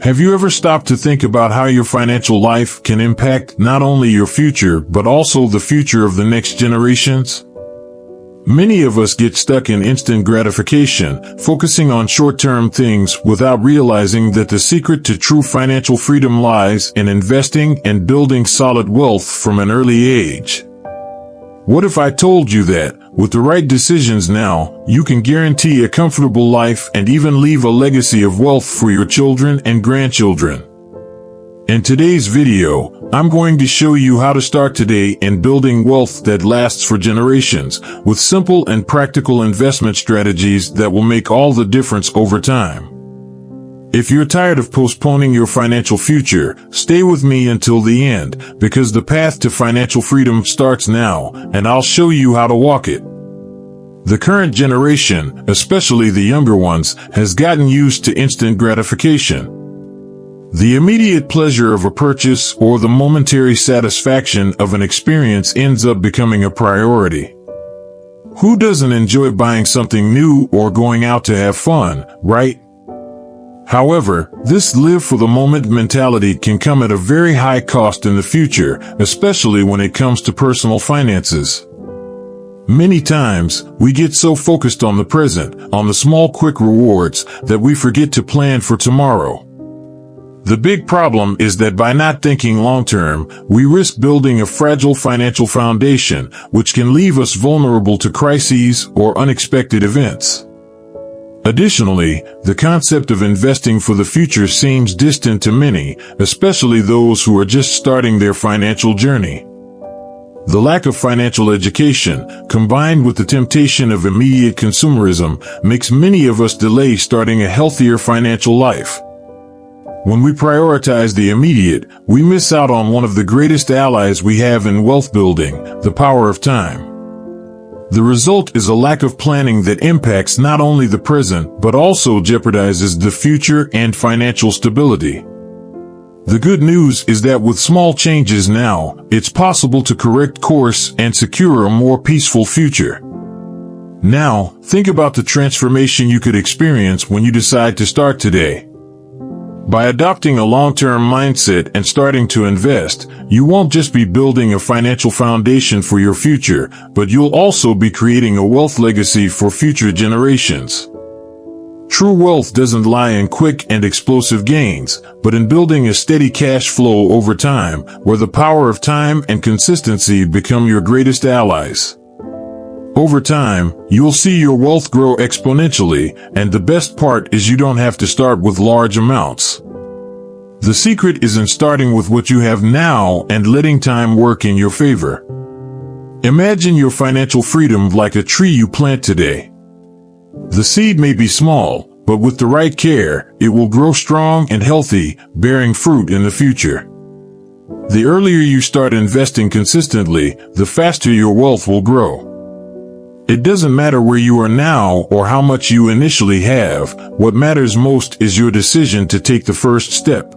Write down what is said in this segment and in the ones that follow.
Have you ever stopped to think about how your financial life can impact not only your future, but also the future of the next generations? Many of us get stuck in instant gratification, focusing on short-term things without realizing that the secret to true financial freedom lies in investing and building solid wealth from an early age. What if I told you that, with the right decisions now, you can guarantee a comfortable life and even leave a legacy of wealth for your children and grandchildren? In today's video, I'm going to show you how to start today in building wealth that lasts for generations, with simple and practical investment strategies that will make all the difference over time. If you're tired of postponing your financial future, stay with me until the end, because the path to financial freedom starts now, and I'll show you how to walk it. The current generation, especially the younger ones, has gotten used to instant gratification. The immediate pleasure of a purchase or the momentary satisfaction of an experience ends up becoming a priority. Who doesn't enjoy buying something new or going out to have fun, right? However, this live-for-the-moment mentality can come at a very high cost in the future, especially when it comes to personal finances. Many times, we get so focused on the present, on the small quick rewards, that we forget to plan for tomorrow. The big problem is that by not thinking long-term, we risk building a fragile financial foundation, which can leave us vulnerable to crises or unexpected events. Additionally, the concept of investing for the future seems distant to many, especially those who are just starting their financial journey. The lack of financial education, combined with the temptation of immediate consumerism, makes many of us delay starting a healthier financial life. When we prioritize the immediate, we miss out on one of the greatest allies we have in wealth building, the power of time. The result is a lack of planning that impacts not only the present, but also jeopardizes the future and financial stability. The good news is that with small changes now, it's possible to correct course and secure a more peaceful future. Now, think about the transformation you could experience when you decide to start today. By adopting a long-term mindset and starting to invest, you won't just be building a financial foundation for your future, but you'll also be creating a wealth legacy for future generations. True wealth doesn't lie in quick and explosive gains, but in building a steady cash flow over time, where the power of time and consistency become your greatest allies. Over time, you'll see your wealth grow exponentially, and the best part is you don't have to start with large amounts. The secret is in starting with what you have now and letting time work in your favor. Imagine your financial freedom like a tree you plant today. The seed may be small, but with the right care, it will grow strong and healthy, bearing fruit in the future. The earlier you start investing consistently, the faster your wealth will grow. It doesn't matter where you are now or how much you initially have. What matters most is your decision to take the first step.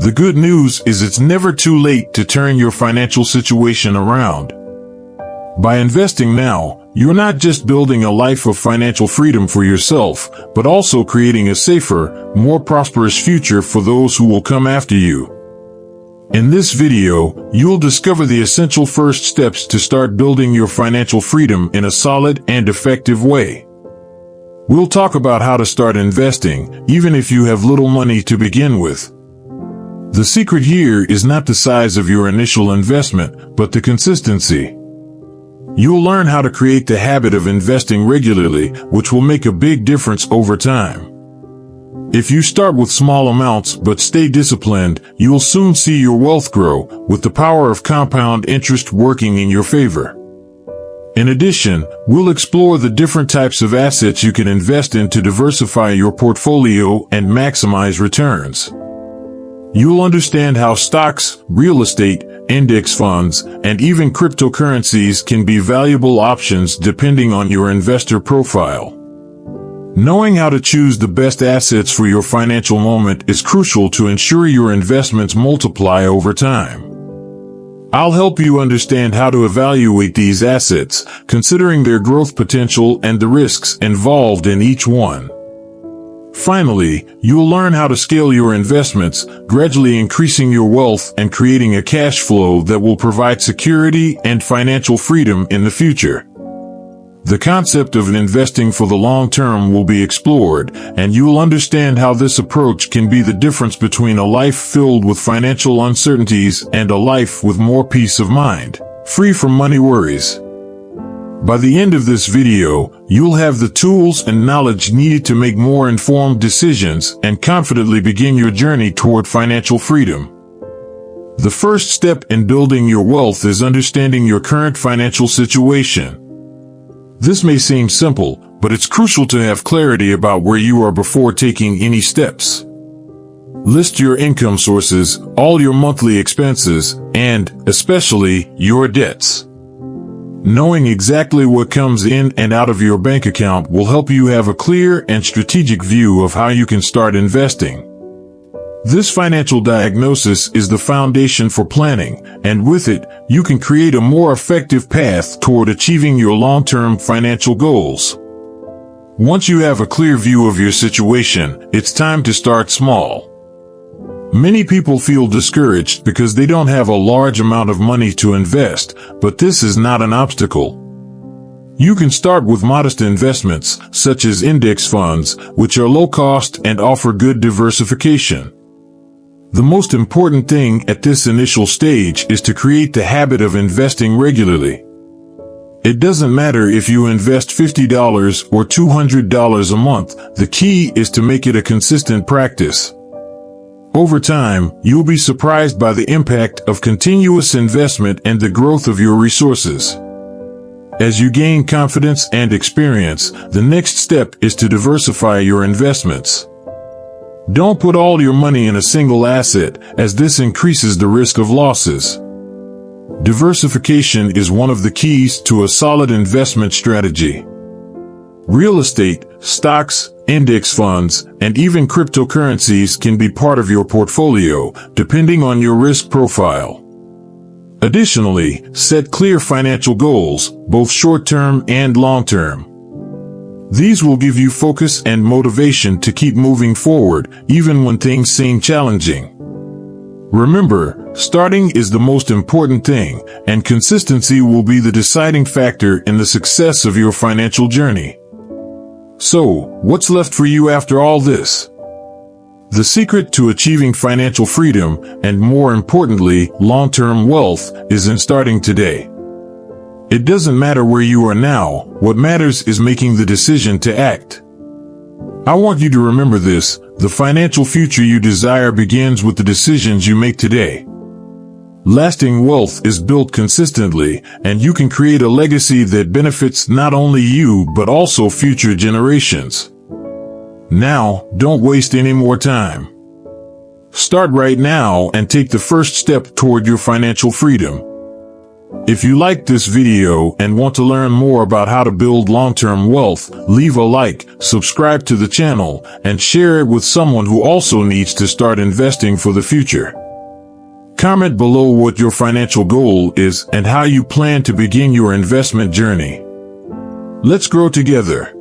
The good news is it's never too late to turn your financial situation around. By investing now, you're not just building a life of financial freedom for yourself, but also creating a safer, more prosperous future for those who will come after you. In this video, you'll discover the essential first steps to start building your financial freedom in a solid and effective way. We'll talk about how to start investing, even if you have little money to begin with. The secret here is not the size of your initial investment, but the consistency. You'll learn how to create the habit of investing regularly, which will make a big difference over time. If you start with small amounts but stay disciplined, you'll soon see your wealth grow, with the power of compound interest working in your favor. In addition, we'll explore the different types of assets you can invest in to diversify your portfolio and maximize returns. You'll understand how stocks, real estate, index funds, and even cryptocurrencies can be valuable options depending on your investor profile. Knowing how to choose the best assets for your financial moment is crucial to ensure your investments multiply over time. I'll help you understand how to evaluate these assets, considering their growth potential and the risks involved in each one. Finally, you'll learn how to scale your investments, gradually increasing your wealth and creating a cash flow that will provide security and financial freedom in the future. The concept of investing for the long term will be explored, and you'll understand how this approach can be the difference between a life filled with financial uncertainties and a life with more peace of mind, free from money worries. By the end of this video, you'll have the tools and knowledge needed to make more informed decisions and confidently begin your journey toward financial freedom. The first step in building your wealth is understanding your current financial situation. This may seem simple, but it's crucial to have clarity about where you are before taking any steps. List your income sources, all your monthly expenses, and, especially, your debts. Knowing exactly what comes in and out of your bank account will help you have a clear and strategic view of how you can start investing. This financial diagnosis is the foundation for planning, and with it, you can create a more effective path toward achieving your long-term financial goals. Once you have a clear view of your situation, it's time to start small. Many people feel discouraged because they don't have a large amount of money to invest, but this is not an obstacle. You can start with modest investments, such as index funds, which are low cost and offer good diversification. The most important thing at this initial stage is to create the habit of investing regularly. It doesn't matter if you invest $50 or $200 a month, the key is to make it a consistent practice. Over time, you'll be surprised by the impact of continuous investment and the growth of your resources. As you gain confidence and experience, the next step is to diversify your investments. Don't put all your money in a single asset, as this increases the risk of losses. Diversification is one of the keys to a solid investment strategy. Real estate, stocks, index funds, and even cryptocurrencies can be part of your portfolio, depending on your risk profile. Additionally, set clear financial goals, both short-term and long-term. These will give you focus and motivation to keep moving forward, even when things seem challenging. Remember, starting is the most important thing, and consistency will be the deciding factor in the success of your financial journey. So, what's left for you after all this? The secret to achieving financial freedom, and more importantly, long-term wealth, is in starting today. It doesn't matter where you are now, what matters is making the decision to act. I want you to remember this: the financial future you desire begins with the decisions you make today. Lasting wealth is built consistently, and you can create a legacy that benefits not only you but also future generations. Now, don't waste any more time. Start right now and take the first step toward your financial freedom. If you liked this video and want to learn more about how to build long-term wealth, leave a like, subscribe to the channel, and share it with someone who also needs to start investing for the future. Comment below what your financial goal is and how you plan to begin your investment journey. Let's grow together.